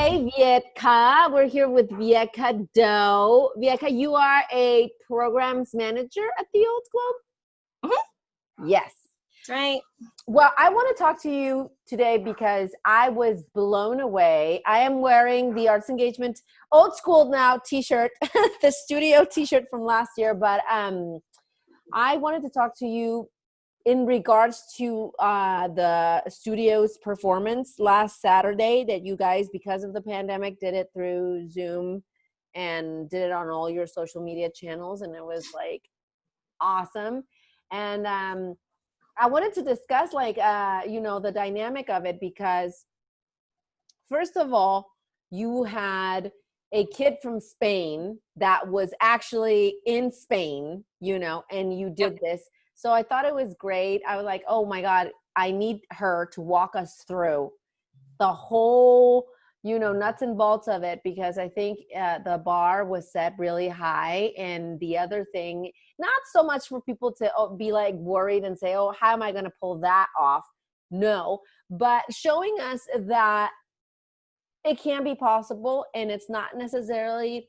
Hi, Vietka. We're here with Vietka Doe. Vietka, you are a programs manager at the Old Globe? Mm-hmm. Yes. That's right. Well, I want to talk to you today because I was blown away. I am wearing the Arts Engagement Old School Now t-shirt, the studio t-shirt from last year, but I wanted to talk to you in regards to the studio's performance last Saturday that you guys, because of the pandemic, did it through Zoom and did it on all your social media channels. And it was like awesome. And I wanted to discuss the dynamic of it because first of all, you had a kid from Spain that was actually in Spain, and you did this. So I thought it was great. I was like, oh my God, I need her to walk us through the whole, nuts and bolts of it, because I think the bar was set really high. And the other thing, not so much for people to be like worried and say, oh, how am I going to pull that off? No, but showing us that it can be possible, and it's not necessarily,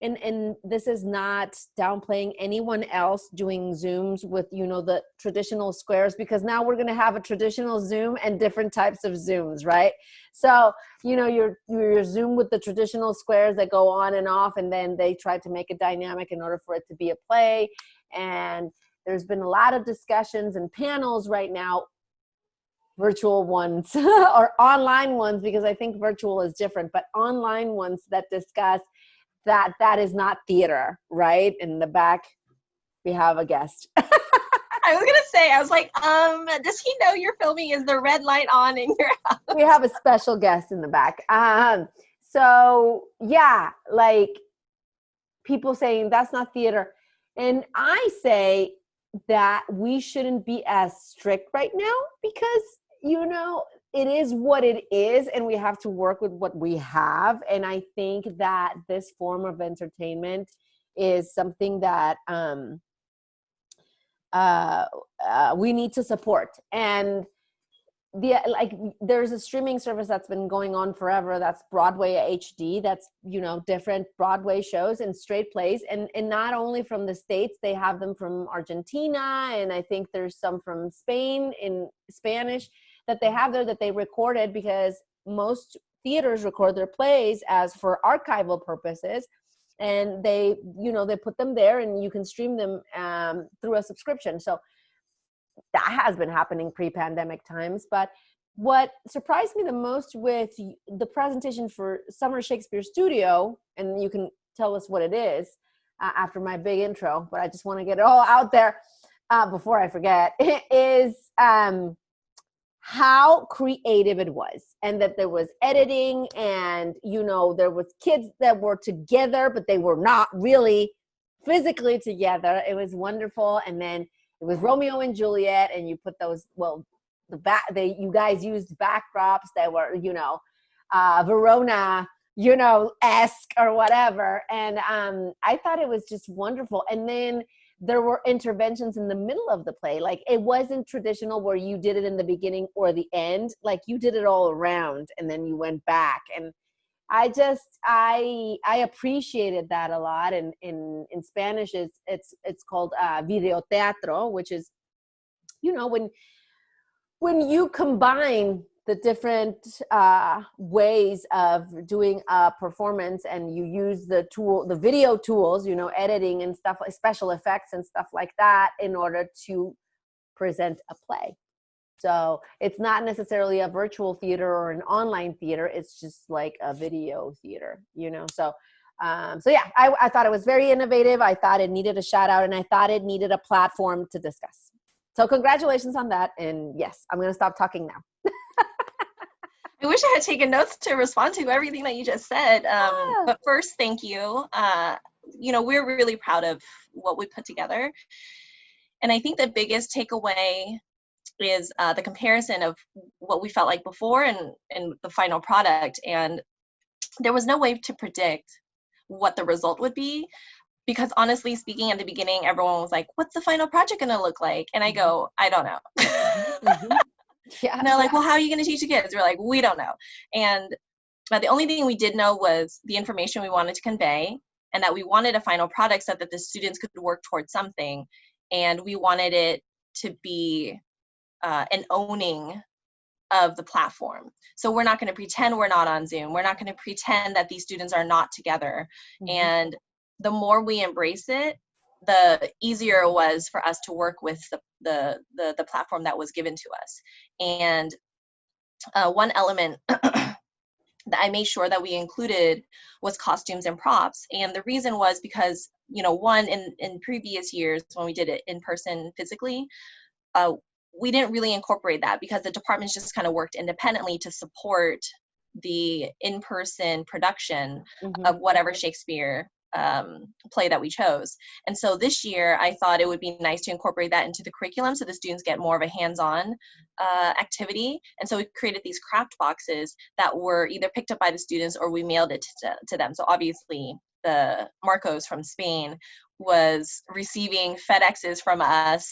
and this is not downplaying anyone else doing Zooms with, the traditional squares, because now we're going to have a traditional Zoom and different types of Zooms, right? So, your Zoom with the traditional squares that go on and off, and then they try to make it dynamic in order for it to be a play. And there's been a lot of discussions and panels right now, virtual ones or online ones, because I think virtual is different, but online ones that discuss that is not theater, right? In the back, we have a guest. I was going to say, I was like, does he know you're filming? Is the red light on in your house? We have a special guest in the back. So yeah, like people saying that's not theater. And I say that we shouldn't be as strict right now because, it is what it is, and we have to work with what we have. And I think that this form of entertainment is something that we need to support. And there's a streaming service that's been going on forever. That's Broadway HD. That's, different Broadway shows and straight plays. And not only from the States, they have them from Argentina. And I think there's some from Spain in Spanish that they have there that they recorded, because most theaters record their plays as for archival purposes. And they put them there, and you can stream them through a subscription. So that has been happening pre-pandemic times. But what surprised me the most with the presentation for Summer Shakespeare Studio, and you can tell us what it is after my big intro, but I just want to get it all out there before I forget, is how creative it was, and that there was editing, and there was kids that were together, but they were not really physically together. It was wonderful. And then it was Romeo and Juliet, and you put those, you guys used backdrops that were, Verona, esque or whatever. And I thought it was just wonderful. And then there were interventions in the middle of the play. Like, it wasn't traditional where you did it in the beginning or the end. Like, you did it all around, and then you went back. And I appreciated that a lot. And in Spanish, it's called video teatro, which is, when you combine the different ways of doing a performance, and you use the video tools, editing and stuff, like special effects and stuff like that, in order to present a play. So it's not necessarily a virtual theater or an online theater. It's just like a video theater, So yeah, I thought it was very innovative. I thought it needed a shout out, and I thought it needed a platform to discuss. So congratulations on that. And yes, I'm going to stop talking now. I wish I had taken notes to respond to everything that you just said. But first, thank you. We're really proud of what we put together. And I think the biggest takeaway is the comparison of what we felt like before and the final product. And there was no way to predict what the result would be, because honestly speaking, at the beginning, everyone was like, what's the final project going to look like? And I go, I don't know. Mm-hmm. Yeah. And they're like, well, how are you going to teach the kids? We're like, we don't know. And But the only thing we did know was the information we wanted to convey, and that we wanted a final product so that the students could work towards something. And we wanted it to be an owning of the platform. So we're not going to pretend we're not on Zoom. We're not going to pretend that these students are not together. And the more we embrace it, the easier it was for us to work with the platform that was given to us. And one element that I made sure that we included was costumes and props. And the reason was because, one, in previous years when we did it in person physically, we didn't really incorporate that because the departments just kind of worked independently to support the in-person production of whatever Shakespeare play that we chose. And so this year I thought it would be nice to incorporate that into the curriculum so the students get more of a hands-on activity. And so we created these craft boxes that were either picked up by the students or we mailed it to them. So obviously the Marcos from Spain was receiving FedExes from us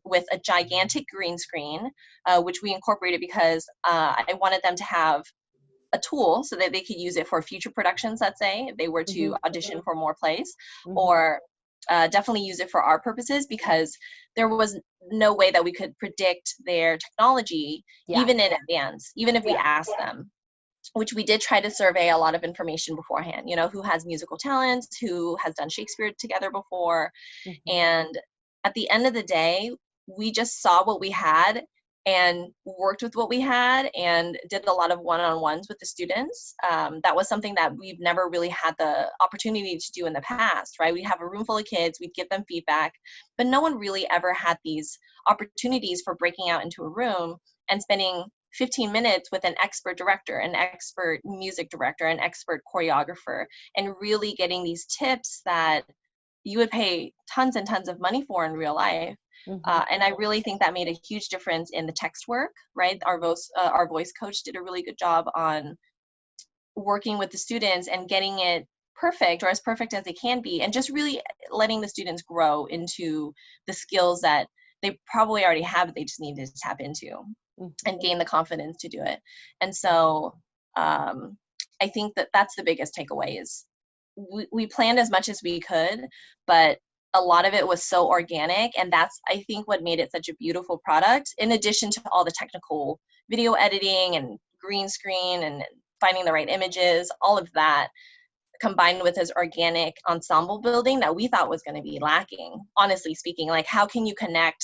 with a gigantic green screen, which we incorporated because I wanted them to have a tool so that they could use it for future productions, let's say, if they were to audition for more plays, or definitely use it for our purposes, because there was no way that we could predict their technology even in advance, even if we asked them. Which we did try to survey a lot of information beforehand, who has musical talents, who has done Shakespeare together before. And at the end of the day, we just saw what we had and worked with what we had and did a lot of one-on-ones with the students. That was something that we've never really had the opportunity to do in the past, right? We'd have a room full of kids, we'd give them feedback, but no one really ever had these opportunities for breaking out into a room and spending 15 minutes with an expert director, an expert music director, an expert choreographer, and really getting these tips that you would pay tons and tons of money for in real life. And I really think that made a huge difference in the text work, right? Our voice coach did a really good job on working with the students and getting it perfect, or as perfect as it can be, and just really letting the students grow into the skills that they probably already have, they just need to tap into and gain the confidence to do it. And so I think that that's the biggest takeaway is we planned as much as we could, but a lot of it was so organic, and that's, I think, what made it such a beautiful product, in addition to all the technical video editing and green screen and finding the right images, all of that combined with this organic ensemble building that we thought was going to be lacking. Honestly speaking, like, how can you connect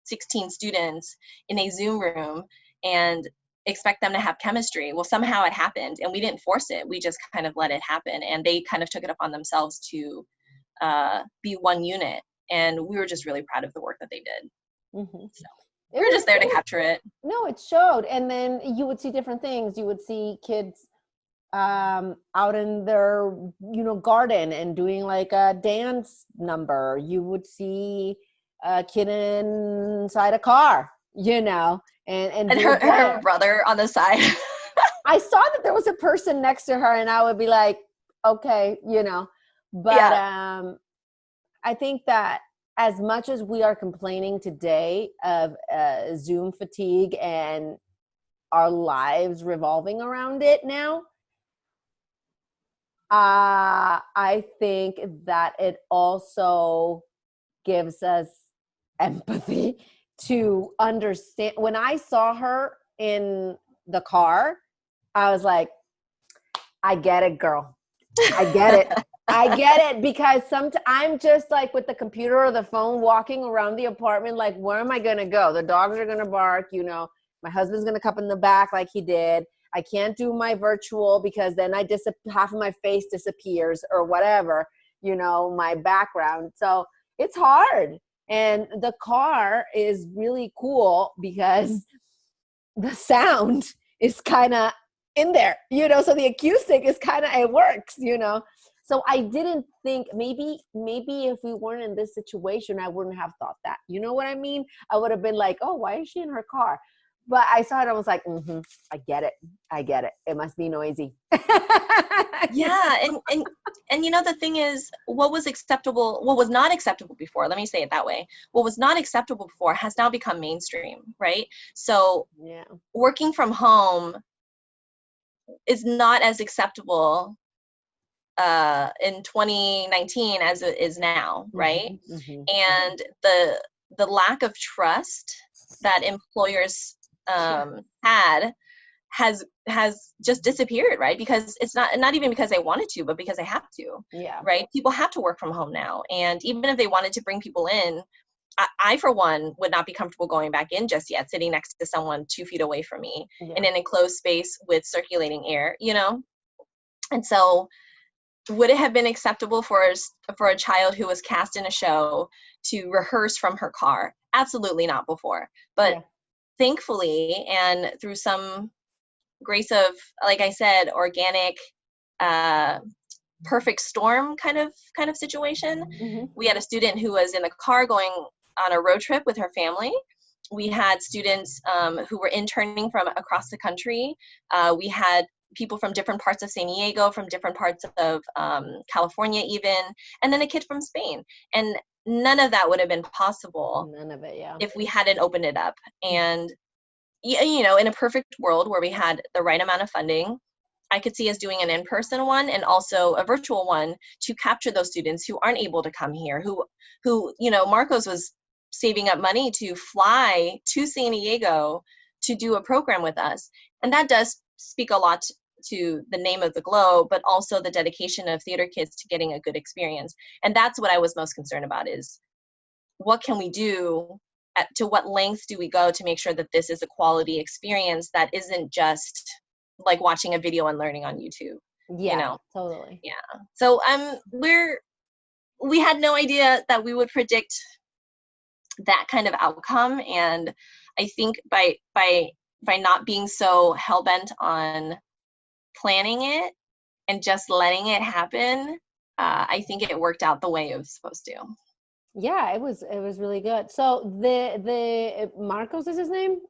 16 students in a Zoom room and expect them to have chemistry? Well, somehow it happened, and we didn't force it. We just kind of let it happen, and they kind of took it upon themselves to be one unit, and we were just really proud of the work that they did. So we were just there to capture it. No, it showed. And then you would see different things. You would see kids out in their garden and doing like a dance number. You would see a kid inside a car, and her brother on the side. I saw that there was a person next to her, and I would be like, okay, but I think that as much as we are complaining today of Zoom fatigue and our lives revolving around it now, I think that it also gives us empathy to understand. When I saw her in the car, I was like, I get it, girl. I get it. I get it, because I'm just like with the computer or the phone walking around the apartment, like, where am I going to go? The dogs are going to bark, my husband's going to come in the back like he did. I can't do my virtual because then half of my face disappears or whatever, my background. So it's hard. And the car is really cool because the sound is kind of in there, so the acoustic is kind of, it works, So I didn't think maybe if we weren't in this situation, I wouldn't have thought that. You know what I mean? I would have been like, oh, why is she in her car? But I saw it, I was like, I get it. It must be noisy. Yeah, and the thing is, what was not acceptable before, let me say it that way. What was not acceptable before has now become mainstream, right? So working from home is not as acceptable in 2019 as it is now, right? And the lack of trust that employers had has just disappeared, right? Because it's not even because they wanted to, but because they have to. Yeah. Right? People have to work from home now, and even if they wanted to bring people in, I for one would not be comfortable going back in just yet, sitting next to someone 2 feet away from me in an enclosed space with circulating air, you know? And so would it have been acceptable for a child who was cast in a show to rehearse from her car? Absolutely not before. But thankfully, and through some grace of, like I said, organic, perfect storm kind of situation. We had a student who was in the car going on a road trip with her family. We had students who were interning from across the country. We had people from different parts of San Diego, from different parts of California even, and then a kid from Spain. And none of that would have been possible. None of it, if we hadn't opened it up. And, you know, in a perfect world where we had the right amount of funding, I could see us doing an in-person one and also a virtual one to capture those students who aren't able to come here, who, you know, Marcos was saving up money to fly to San Diego to do a program with us. And that does speak a lot to the name of the Globe, but also the dedication of theater kids to getting a good experience. And that's what I was most concerned about, is what can we do? To what lengths do we go to make sure that this is a quality experience that isn't just like watching a video and learning on YouTube? Yeah, you know? Totally. Yeah. So we had no idea that we would predict that kind of outcome. And I think by not being so hell-bent on planning it and just letting it happen, I think it worked out the way it was supposed to. Yeah, it was really good. So the Marcos is his name.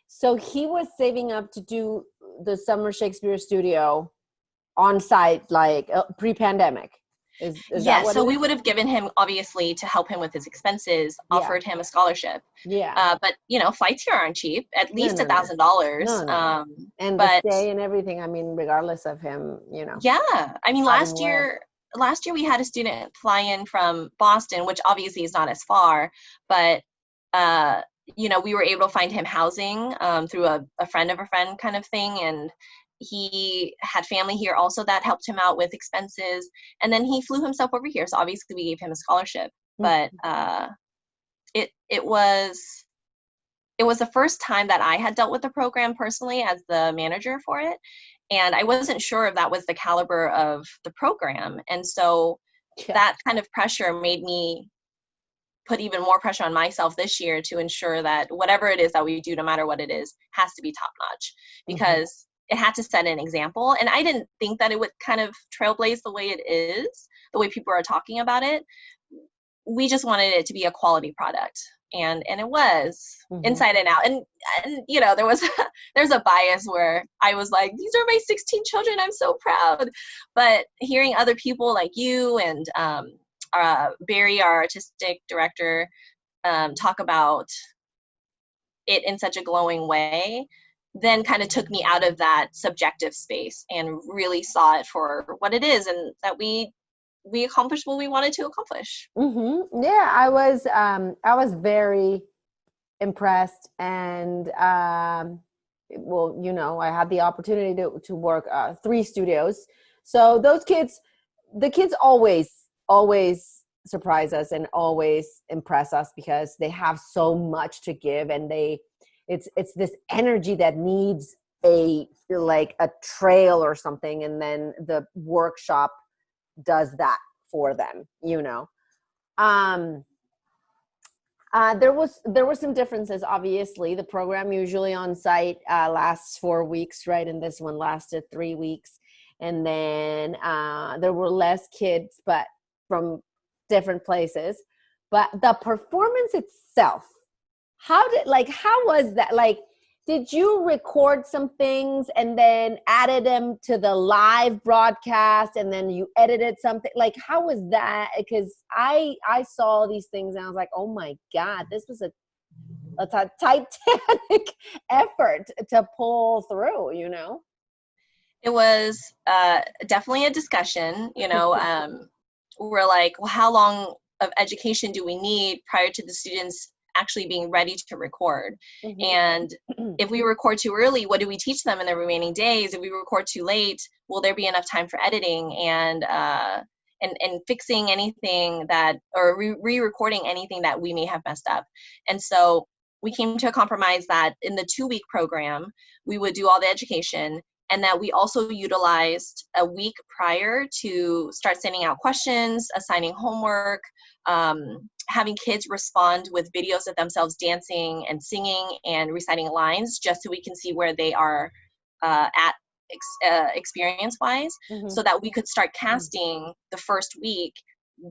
So he was saving up to do the Summer Shakespeare Studio on site, like pre-pandemic. Is that what? So we would have given him, obviously, to help him with his expenses, offered him a scholarship. But you know, flights here aren't cheap. At least $1,000. And but the stay and everything. I mean, regardless of him, you know. Yeah, I mean, last year we had a student fly in from Boston, which obviously is not as far, but you know, we were able to find him housing through a friend of a friend kind of thing, and he had family here also that helped him out with expenses, and then he flew himself over here, so obviously we gave him a scholarship. But it was the first time that I had dealt with the program personally as the manager for it, and I wasn't sure if that was the caliber of the program. And so that kind of pressure made me put even more pressure on myself this year to ensure that whatever it is that we do, no matter what it is, has to be top notch, because it had to set an example. And I didn't think that it would kind of trailblaze the way it is, the way people are talking about it. We just wanted it to be a quality product. And it was inside and out. And you know, there's a bias where I was like, these are my 16 children, I'm so proud. But hearing other people like you and Barry, our artistic director, talk about it in such a glowing way, then kind of took me out of that subjective space and really saw it for what it is, and that we accomplished what we wanted to accomplish. Yeah, I was very impressed, and well, you know, I had the opportunity to work 3 studios. So the kids always surprise us and always impress us, because they have so much to give, and it's this energy that needs a trail or something, and then the workshop does that for them, you know. There were some differences. Obviously, the program usually on site lasts 4 weeks, right? And this one lasted 3 weeks. And then there were less kids, but from different places. But the performance itself, how was that? Like, did you record some things and then added them to the live broadcast, and then you edited something? Like, how was that? Because I saw these things and I was like, oh my God, this was a titanic effort to pull through, you know? It was definitely a discussion. We're like, well, how long of education do we need prior to the students actually being ready to record? And if we record too early, what do we teach them in the remaining days? If we record too late, will there be enough time for editing and fixing anything that, or re-recording anything that we may have messed up? And so we came to a compromise that in the 2-week program, we would do all the education, and that we also utilized a week prior to start sending out questions, assigning homework, having kids respond with videos of themselves dancing and singing and reciting lines, just so we can see where they are at experience-wise, so that we could start casting the first week,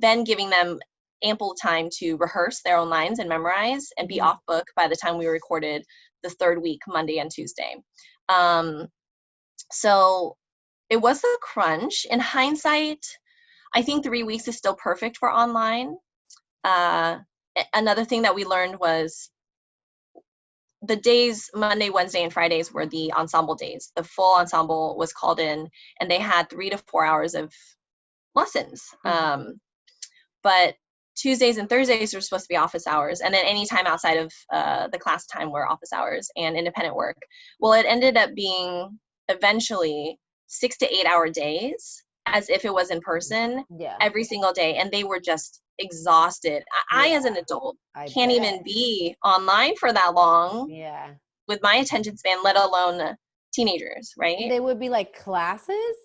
then giving them ample time to rehearse their own lines and memorize and be off book by the time we recorded the 3rd week, Monday and Tuesday. So it was a crunch. In hindsight, I think 3 weeks is still perfect for online. Another thing that we learned was the days, Monday, Wednesday, and Fridays were the ensemble days. The full ensemble was called in, and they had 3 to 4 hours of lessons. But Tuesdays and Thursdays were supposed to be office hours, and then any time outside of the class time were office hours and independent work. Well, it ended up being eventually 6 to 8 hour days, as if it was in person every single day, and they were just exhausted. I as an adult can't even be online for that long with my attention span, let alone teenagers, right? They would be like classes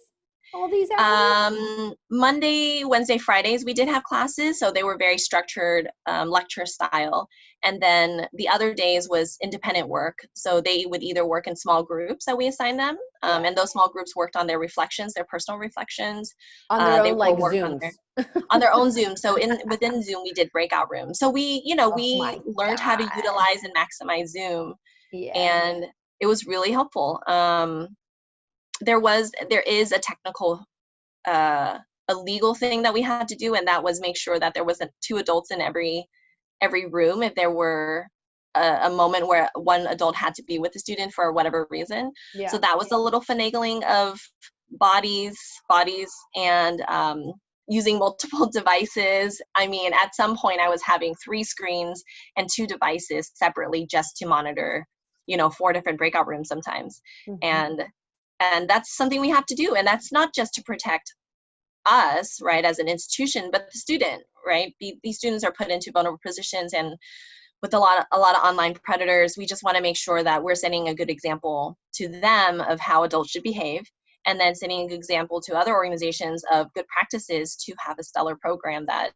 all these hours? Monday, Wednesday, Fridays, we did have classes, so they were very structured, lecture style. And then the other days was independent work. So they would either work in small groups that we assigned them, and those small groups worked on their reflections, their personal reflections. On their own, like Zooms. On their own Zoom. So within Zoom, we did breakout rooms. So we, we learned how to utilize and maximize Zoom. And it was really helpful. There is a technical, a legal thing that we had to do, and that was make sure that there wasn't 2 adults in every room if there were a moment where one adult had to be with the student for whatever reason. So that was a little finagling of bodies, and using multiple devices. I mean, at some point I was having 3 screens and 2 devices separately just to monitor, 4 different breakout rooms sometimes. And that's something we have to do. And that's not just to protect us, right, as an institution, but the student, right? These students are put into vulnerable positions, and with a lot of online predators, we just want to make sure that we're setting a good example to them of how adults should behave, and then setting a good example to other organizations of good practices to have a stellar program that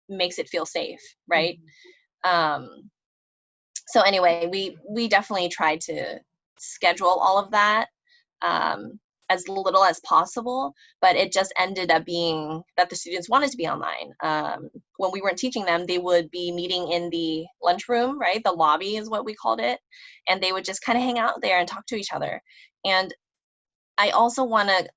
makes it feel safe, right? So anyway, we definitely tried to schedule all of that as little as possible, but it just ended up being that the students wanted to be online. When we weren't teaching them, they would be meeting in the lunchroom, right? The lobby is what we called it. And they would just kind of hang out there and talk to each other. And I also want to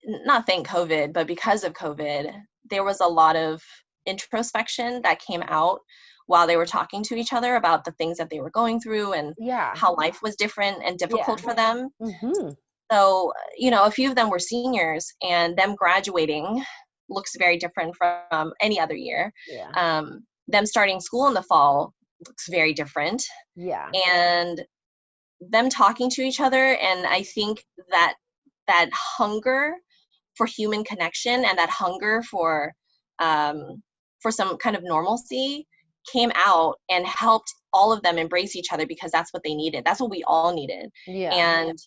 not thank COVID, but because of COVID, there was a lot of introspection that came out while they were talking to each other about the things that they were going through and how life was different and difficult for them. So, a few of them were seniors, and them graduating looks very different from any other year. Them starting school in the fall looks very different. And them talking to each other, and I think that hunger for human connection and that hunger for some kind of normalcy came out and helped all of them embrace each other, because that's what they needed. That's what we all needed. And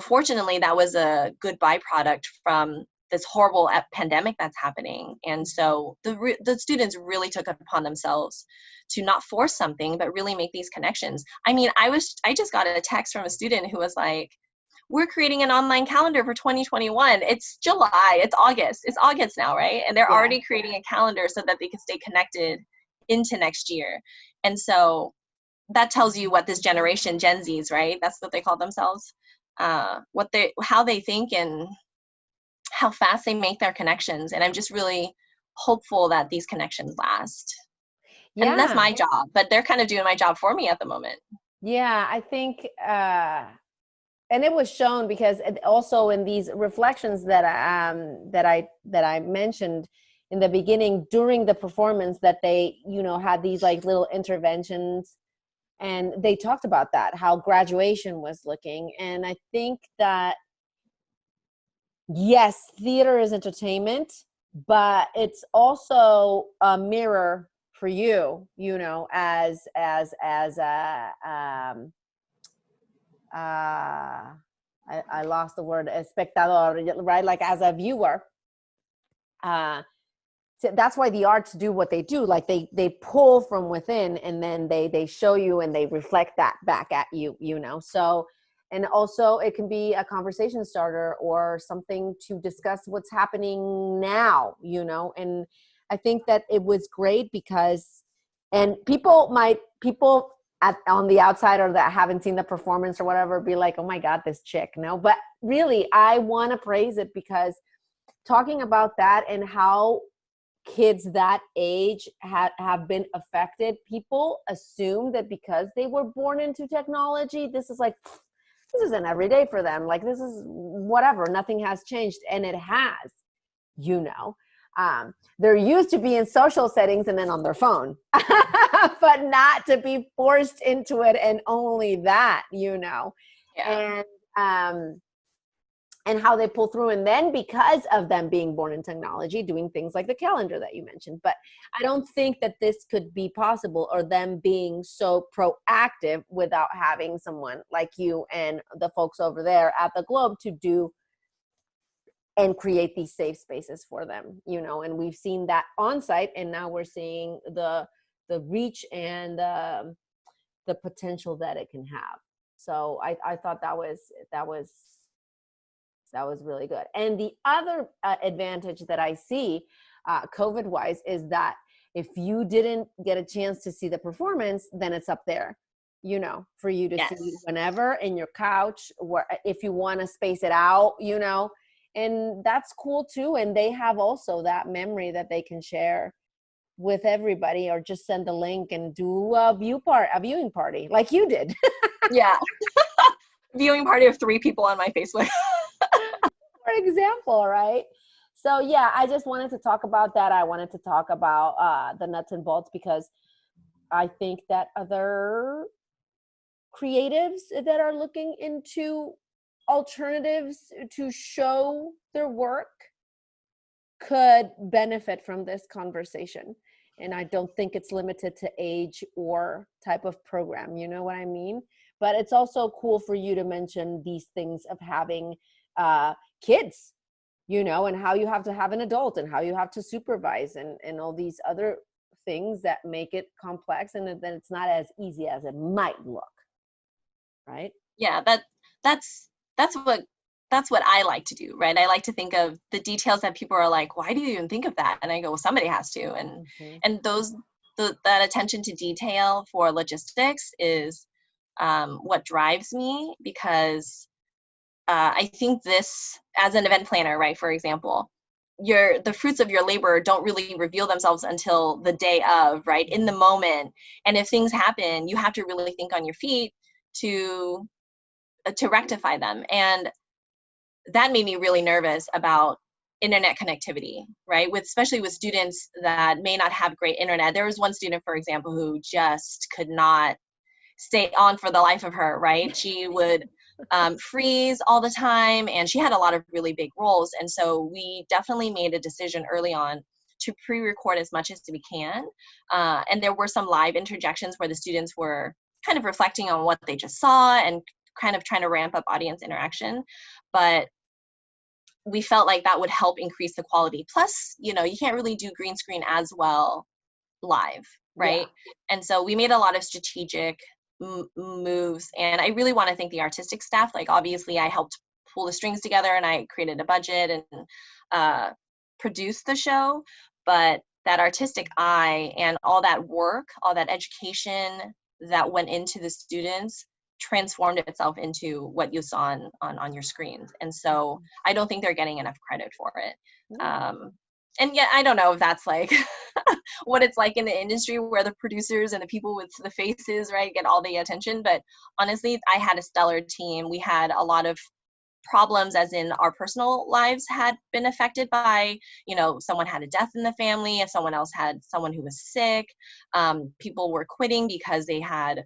fortunately, that was a good byproduct from this horrible pandemic that's happening. And so the students really took it upon themselves to not force something, but really make these connections. I mean, I just got a text from a student who was like, we're creating an online calendar for 2021. It's July, it's August now, right? And they're already creating a calendar so that they can stay connected into next year. And so that tells you what this generation, Gen Zs, right? That's what they call themselves. How they think and how fast they make their connections. And I'm just really hopeful that these connections last. And that's my job, but they're kind of doing my job for me at the moment. I think and it was shown because also in these reflections that I mentioned in the beginning during the performance, that they, you know, had these like little interventions, and they talked about that, how graduation was looking. And I think that yes, theater is entertainment, but it's also a mirror for you, you know, as a I lost the word, espectador, right? Like as a viewer. So that's why the arts do what they do. Like they pull from within, and then they show you and they reflect that back at you, you know. So, and also it can be a conversation starter or something to discuss what's happening now, you know. And I think that it was great because, and people on the outside or that haven't seen the performance or whatever be like, oh my God, this chick, no. But really, I want to praise it because talking about that and how kids that age have been affected, people assume that because they were born into technology, this is an everyday for them. Like this is whatever, nothing has changed. And it has, you know. They're used to be in social settings and then on their phone, but not to be forced into it and only that, you know. Yeah. And how they pull through. And then because of them being born in technology, doing things like the calendar that you mentioned. But I don't think that this could be possible, or them being so proactive, without having someone like you and the folks over there at the Globe to do and create these safe spaces for them, you know. And we've seen that on site, and now we're seeing the reach and the potential that it can have. So I thought that was really good. And the other advantage that I see COVID wise is that if you didn't get a chance to see the performance, then it's up there, you know, for you to Yes. see whenever in your couch, or if you want to space it out, you know. And that's cool too. And they have also that memory that they can share with everybody, or just send the link and do a viewing party like you did. Yeah. Viewing party of 3 people on my Facebook. For example, right? So yeah, I just wanted to talk about that. I wanted to talk about the nuts and bolts, because I think that other creatives that are looking into alternatives to show their work could benefit from this conversation. And I don't think it's limited to age or type of program, you know what I mean? But it's also cool for you to mention these things of having kids, you know, and how you have to have an adult and how you have to supervise and all these other things that make it complex, and then it's not as easy as it might look, right? Yeah, that's what I like to do, right? I like to think of the details that people are like, why do you even think of that? And I go, well, somebody has to. And that attention to detail for logistics is what drives me, because I think this, as an event planner, right, for example, the fruits of your labor don't really reveal themselves until the day of, right, in the moment. And if things happen, you have to really think on your feet to rectify them. And that made me really nervous about internet connectivity, right? Especially with students that may not have great internet. There was one student, for example, who just could not stay on for the life of her, right? She would freeze all the time, and she had a lot of really big roles. And so we definitely made a decision early on to pre-record as much as we can. And there were some live interjections where the students were kind of reflecting on what they just saw and kind of trying to ramp up audience interaction. But we felt like that would help increase the quality. Plus, you can't really do green screen as well live, right? Yeah. And so we made a lot of strategic moves, and I really want to thank the artistic staff. Like, obviously I helped pull the strings together, and I created a budget and produced the show, but that artistic eye and all that work, all that education that went into the students transformed itself into what you saw on your screens. And so I don't think they're getting enough credit for it. and yet I don't know if that's like what it's like in the industry where the producers and the people with the faces, right, get all the attention. But honestly, I had a stellar team. We had a lot of problems, as in our personal lives had been affected by, someone had a death in the family, if someone else had someone who was sick. People were quitting because they had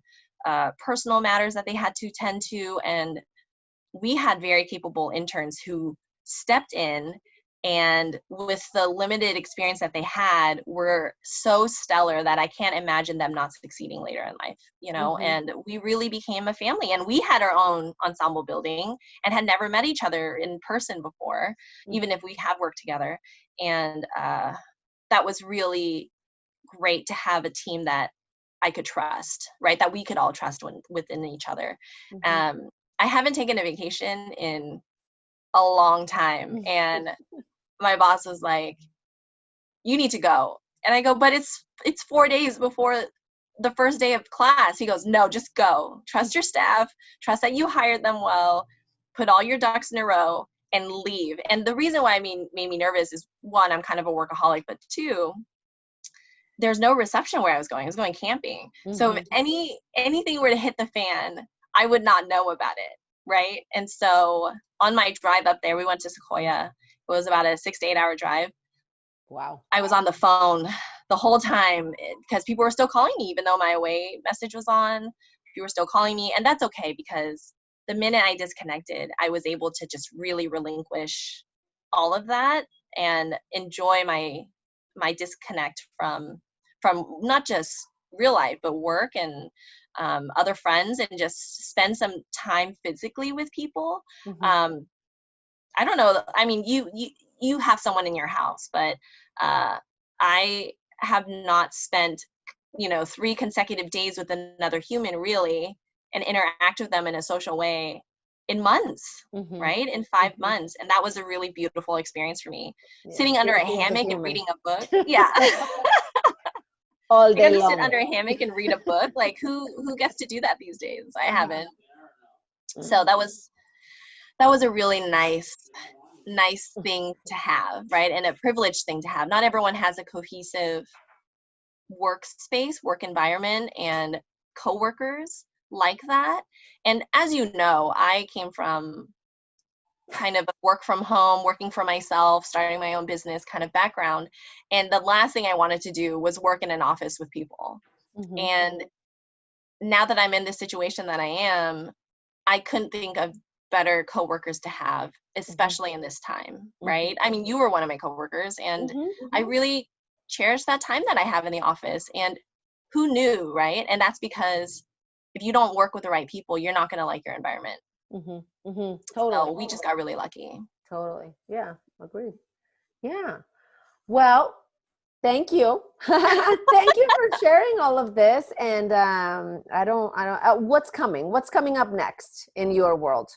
personal matters that they had to tend to. And we had very capable interns who stepped in, and with the limited experience that they had, were so stellar that I can't imagine them not succeeding later in life, Mm-hmm. and we really became a family. And we had our own ensemble building and had never met each other in person before, even if we have worked together. And that was really great to have a team that I could trust, right? That we could all trust within each other. Mm-hmm. I haven't taken a vacation in a long time. And my boss was like, you need to go. And I go, but it's 4 days before the first day of class. He goes, no, just go. Trust your staff. Trust that you hired them well. Put all your ducks in a row and leave. And the reason why made me nervous is, one, I'm kind of a workaholic, but two, there's no reception where I was going. I was going camping. So if anything were to hit the fan, I would not know about it, right? And so on my drive up there, we went to Sequoia. It was about a 6 to 8 hour drive. Wow. I was on the phone the whole time because people were still calling me, even though my away message was on. People were still calling me, and that's okay, because the minute I disconnected, I was able to just really relinquish all of that and enjoy my disconnect from not just real life, but work and other friends, and just spend some time physically with people. Mm-hmm. I don't know. I mean, you have someone in your house, but I have not spent 3 consecutive days with another human, really, and interact with them in a social way in months, Mm-hmm. right? In 5 months. And that was a really beautiful experience for me. Yeah. Sitting under a He is a hammock and human. reading a book. Yeah. All I got day to sit long. under a hammock and read a book. Like, who gets to do that these days? I haven't. So Mm-hmm. that was a really nice thing to have, right? And a privileged thing to have. Not everyone has a cohesive workspace, work environment, and coworkers like that. And as you know, I came from kind of a work from home, working for myself, starting my own business kind of background. And the last thing I wanted to do was work in an office with people. Mm-hmm. And now that I'm in the situation that I am, I couldn't think of better coworkers to have, especially in this time, right? I mean, you were one of my coworkers, and I really cherish that time that I have in the office. And who knew, right? And that's because if you don't work with the right people, you're not going to like your environment. Totally. So we just got really lucky. Totally. Yeah. Agreed. Yeah. Well, thank you. Thank you for sharing all of this. And I don't, what's coming? What's coming up next in your world?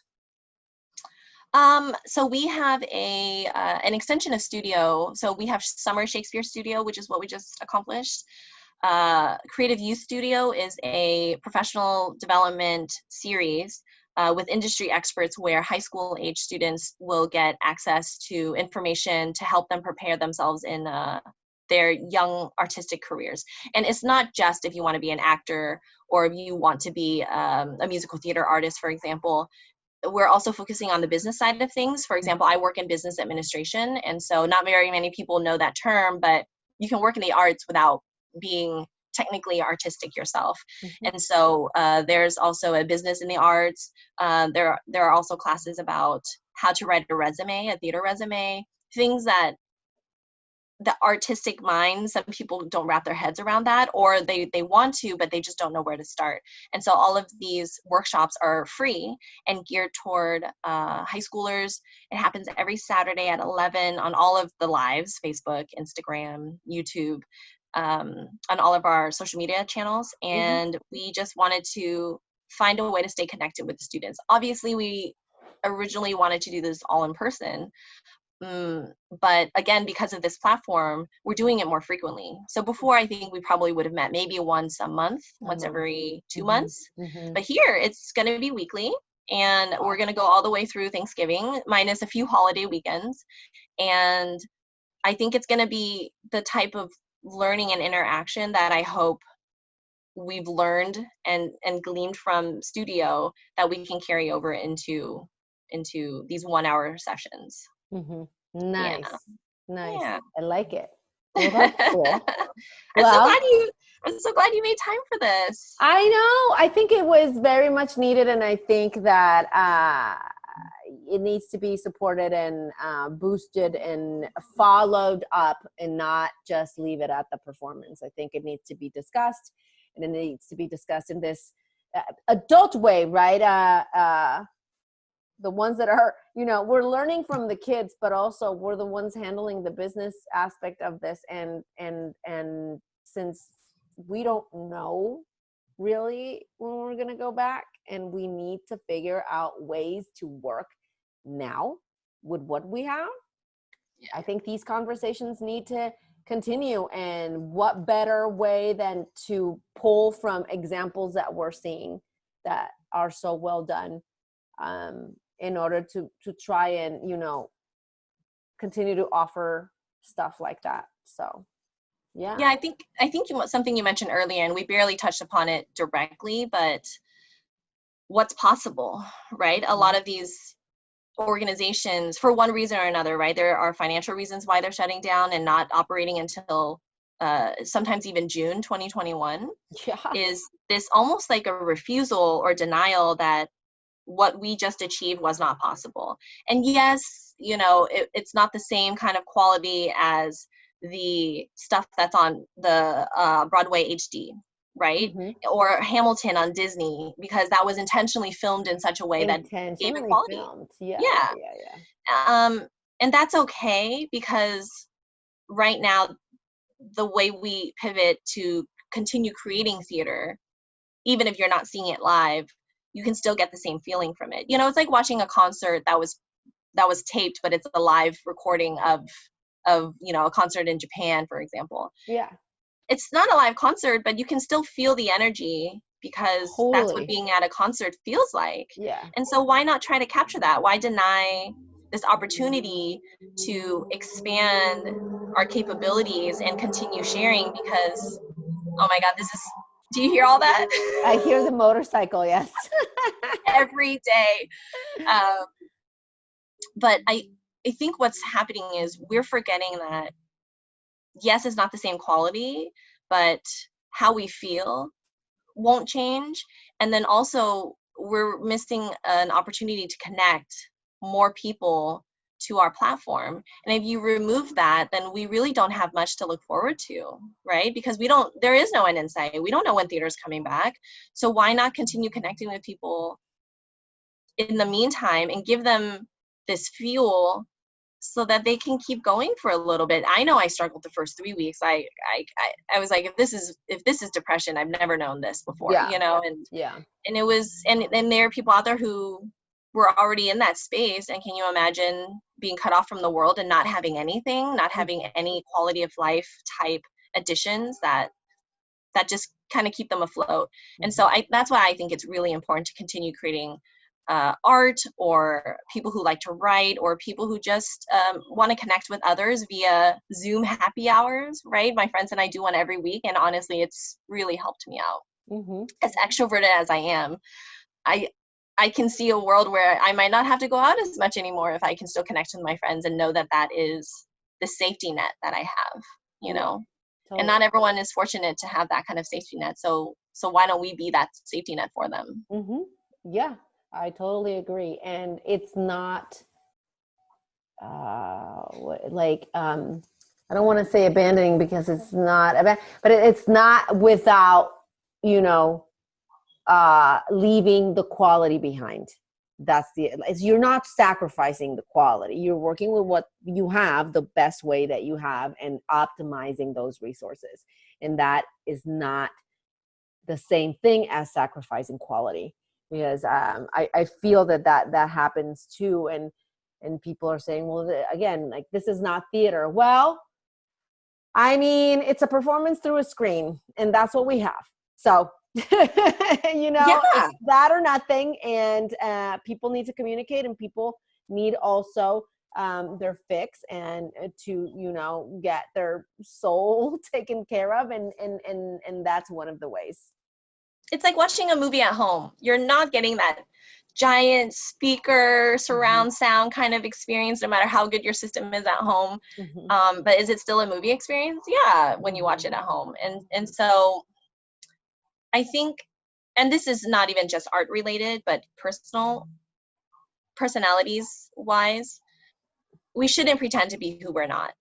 So we have an extension of studio. So we have Summer Shakespeare Studio, which is what we just accomplished. Creative Youth Studio is a professional development series with industry experts, where high school age students will get access to information to help them prepare themselves in their young artistic careers. And it's not just if you want to be an actor or if you want to be a musical theater artist, for example. We're also focusing on the business side of things. For example, I work in business administration, and so not very many people know that term, but you can work in the arts without being technically artistic yourself. And so there's also a business in the arts. There are also classes about how to write a resume, a theater resume, things that the artistic mind, some people don't wrap their heads around that, or they want to, but they just don't know where to start. And so all of these workshops are free and geared toward high schoolers. It happens every Saturday at 11 on all of the lives, Facebook, Instagram, YouTube, on all of our social media channels. And we just wanted to find a way to stay connected with the students. Obviously, we originally wanted to do this all in person. But again, because of this platform, we're doing it more frequently. So before, I think we probably would have met maybe once a month, once every 2 months. But here, it's going to be weekly, and we're going to go all the way through Thanksgiving, minus a few holiday weekends. And I think it's going to be the type of learning and interaction that I hope we've learned and gleaned from studio that we can carry over into these 1 hour sessions. Mm-hmm. Nice. Yeah. Nice. Yeah. I like it. Well, that's cool. I'm so glad you made time for this. I know. I think it was very much needed, and I think that it needs to be supported and boosted and followed up, and not just leave it at the performance. I think it needs to be discussed, and it needs to be discussed in this adult way, right? The ones that are, we're learning from the kids, but also we're the ones handling the business aspect of this. And since we don't know really when we're going to go back, and we need to figure out ways to work now with what we have, I think these conversations need to continue. And what better way than to pull from examples that we're seeing that are so well done, in order to try and, continue to offer stuff like that. So, yeah. Yeah, I think something you mentioned earlier, and we barely touched upon it directly, but what's possible, right? A lot of these organizations, for one reason or another, right? There are financial reasons why they're shutting down and not operating until sometimes even June 2021. Yeah. Is this almost like a refusal or denial that what we just achieved was not possible? And yes, it's not the same kind of quality as the stuff that's on the Broadway HD, right? Mm-hmm. Or Hamilton on Disney, because that was intentionally filmed in such a way that gave it quality. Filmed. Yeah. And that's okay, because right now, the way we pivot to continue creating theater, even if you're not seeing it live, you can still get the same feeling from it. It's like watching a concert that was taped, but it's a live recording of a concert in Japan, for example. Yeah. It's not a live concert, but you can still feel the energy, because that's what being at a concert feels like. Yeah. And so why not try to capture that? Why deny this opportunity to expand our capabilities and continue sharing? Because, oh my God, do you hear all that? I hear the motorcycle, yes. Every day. But I think what's happening is we're forgetting that, yes, it's not the same quality, but how we feel won't change. And then also, we're missing an opportunity to connect more people to our platform. And if you remove that, then we really don't have much to look forward to, right? Because there is no end in sight. We don't know when theater's coming back. So why not continue connecting with people in the meantime and give them this fuel so that they can keep going for a little bit? I know I struggled the first 3 weeks. I was like, if this is depression, I've never known this before, and it was, and there are people out there who were already in that space. And can you imagine being cut off from the world and not having anything, not having any quality of life type additions that just kind of keep them afloat? And so that's why I think it's really important to continue creating art, or people who like to write, or people who just want to connect with others via Zoom happy hours, right? My friends and I do one every week, and honestly, it's really helped me out. Mm-hmm. As extroverted as I am, I can see a world where I might not have to go out as much anymore if I can still connect with my friends and know that that is the safety net that I have, Totally. And not everyone is fortunate to have that kind of safety net. So why don't we be that safety net for them? Mm-hmm. Yeah. I totally agree. And it's not I don't want to say abandoning, because it's not, but it's not without, leaving the quality behind. You're not sacrificing the quality. You're working with what you have the best way that you have, and optimizing those resources. And that is not the same thing as sacrificing quality. Because I feel that happens too, and people are saying, well, again, like, this is not theater. Well, I mean, it's a performance through a screen, and that's what we have. So, It's that or nothing, and people need to communicate, and people need also their fix and to, you know, get their soul taken care of. And that's one of the ways. It's like watching a movie at home. You're not getting that giant speaker surround sound kind of experience, no matter how good your system is at home. But is it still a movie experience? Yeah, when you watch it at home. And so I think, and this is not even just art related, but personalities wise, we shouldn't pretend to be who we're not,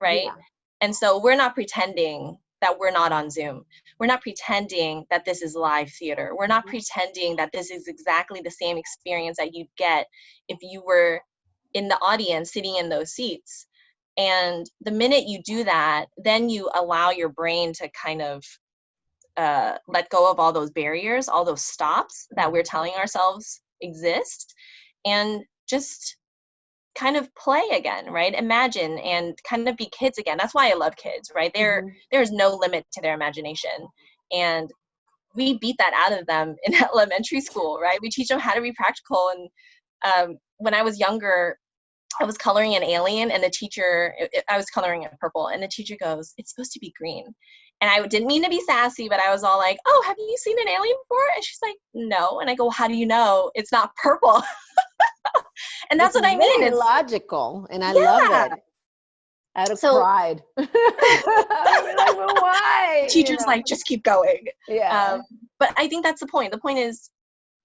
right? Yeah. And so we're not pretending that we're not on Zoom. We're not pretending that this is live theater. We're not pretending that this is exactly the same experience that you'd get if you were in the audience sitting in those seats. And the minute you do that, then you allow your brain to kind of let go of all those barriers, all those stops that we're telling ourselves exist, and just kind of play again, right? Imagine and kind of be kids again. That's why I love kids, right? There's no limit to their imagination. And we beat that out of them in elementary school, right? We teach them how to be practical. And when I was younger, I was coloring an alien, and the teacher, I was coloring it purple, and the teacher goes, "It's supposed to be green." And I didn't mean to be sassy, but I was all like, "Oh, have you seen an alien before?" And she's like, "No." And I go, "How do you know it's not purple?" And that's what I mean. It's logical, and I love it. Out of pride. Like, well, why? Teachers like, just keep going. Yeah. But I think that's the point. The point is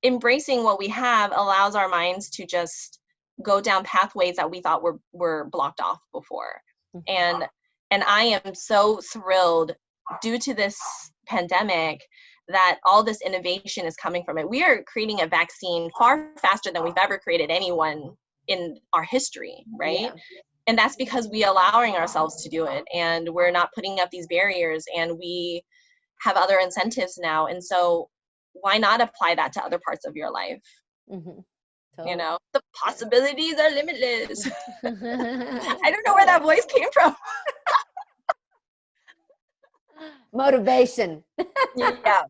embracing what we have allows our minds to just go down pathways that we thought were blocked off before. And I am so thrilled due to this pandemic that all this innovation is coming from it. We are creating a vaccine far faster than we've ever created anyone in our history, right? Yeah. And that's because we allowing ourselves to do it, and we're not putting up these barriers, and we have other incentives now. And so why not apply that to other parts of your life? Totally. You know, the possibilities are limitless. I don't know where that voice came from. Motivation. Yeah.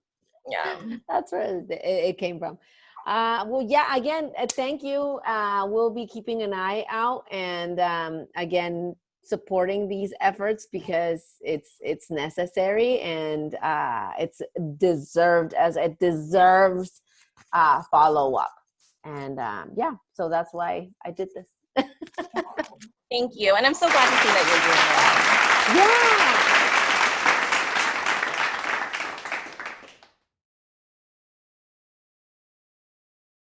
That's where it came from. Well, yeah, again, thank you. We'll be keeping an eye out, and again, supporting these efforts because it's necessary, and it's deserved, as it deserves follow up. And yeah, so that's why I did this. Thank you. And I'm so glad to see that you're doing well. Yeah.